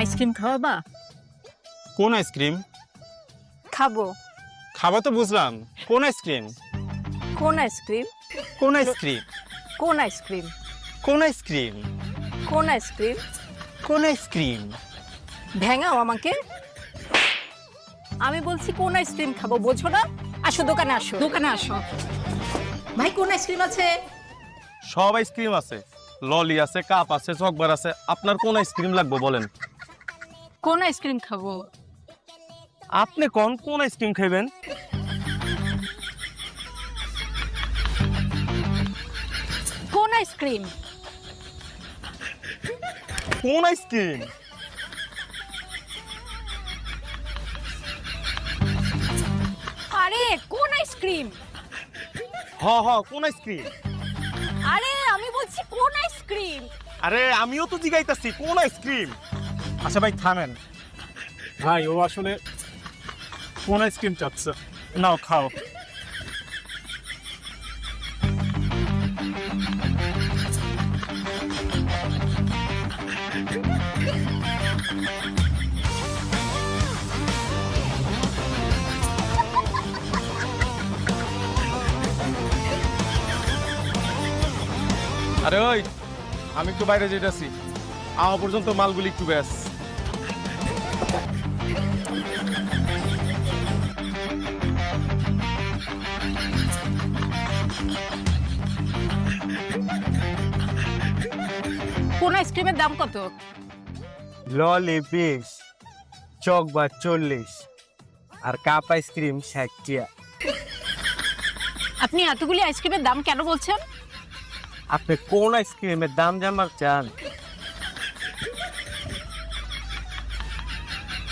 Ice cream খাওয়াবা? কোন ice cream? খাবো। খাওয়া তো বুঝলাম, কোন আইসক্রিম? কোন আইসক্রিম? কোন আইসক্রিম? কোন আইসক্রিম? কোন আইসক্রিম? কোন আইসক্রিম? কোন আইসক্রিম? ভেঙাও আমাকে। আমি বলছি কোন আইসক্রিম খাবো, বোঝো না? আসো দোকানে, আসো দোকানে আসো। ভাই কোন আইসক্রিম আছে? সব আইসক্রিম আছে, ললি আছে, কাপ আছে, চকবার আছে। আপনার কোন আইসক্রিম লাগবে বলেন? কোন আইসক্রিম খাবো? আপনি কোন আইসক্রিম খাইবেন? কোন আইসক্রিম? কোন আইসক্রিম? আরে কোন আইসক্রিম? কোন আইসক্রিম? আরে আমি বলছি কোন আইসক্রিম? আরে আমিও তো জিগাইতাছি কোন আইসক্রিম। আচ্ছা ভাই থামেন ভাই, ও আসলে কোন আইসক্রিম চাচ্ছে। নাও খাও। আরে ওই, আমি একটু বাইরে যেতেছি, আওয়া পর্যন্ত মালগুলি একটু ব্যাস। কোন আইসক্রিমের দাম কত? ললি 20, চকবার 40 আর কাপ আইসক্রিম 60 টাকা। আপনি এতগুলি আইসক্রিমের দাম কেন বলছেন? আপনি কোন আইসক্রিমের দাম জানবার চান?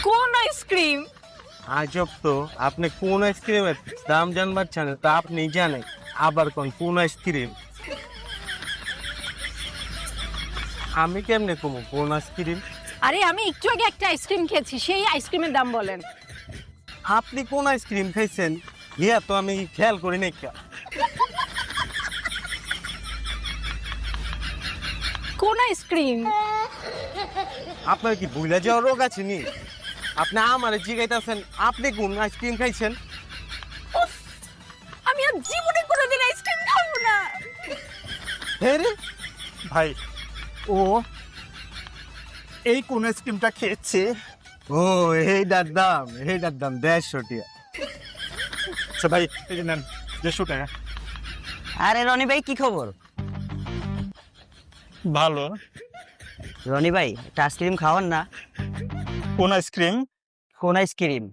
কোন আইসক্রিম? আজব তো, আপনি কোন আইসক্রিমের দাম জানবার চান তা আপনি জানেন, আবার কোন আইসক্রিম? আমি কেমনে কমু কোন আইসক্রিম? আরে আমি একটু আগে একটা আইসক্রিম খেয়েছি, সেই আইসক্রিমের দাম বলেন। আপনি কোন আইসক্রিম খাইছেন ইয়া তো আমি খেয়াল করি নাই। কোন আইসক্রিম? আপনার কি ভুলে যাওয়ার রোগ আছে নি? আপনি আমার জিগাইতেছেন আপনি কোন আইসক্রিম খাইছেন? উফ, আমি আর জীবনে কোনোদিন আইসক্রিম খাবো না। হ্যাঁ রে ভাই ও এই কোন আইসক্রিমটা খেয়েছে। ও এইটার দাম 150 টাকা। আচ্ছা ভাই এই যে নেন 150 টাকা। আরে রনি ভাই কি খবর? ভালো। রনি ভাই একটা আইসক্রিম খাওয়ান না। কোন আইসক্রিম? কোন আইসক্রিম?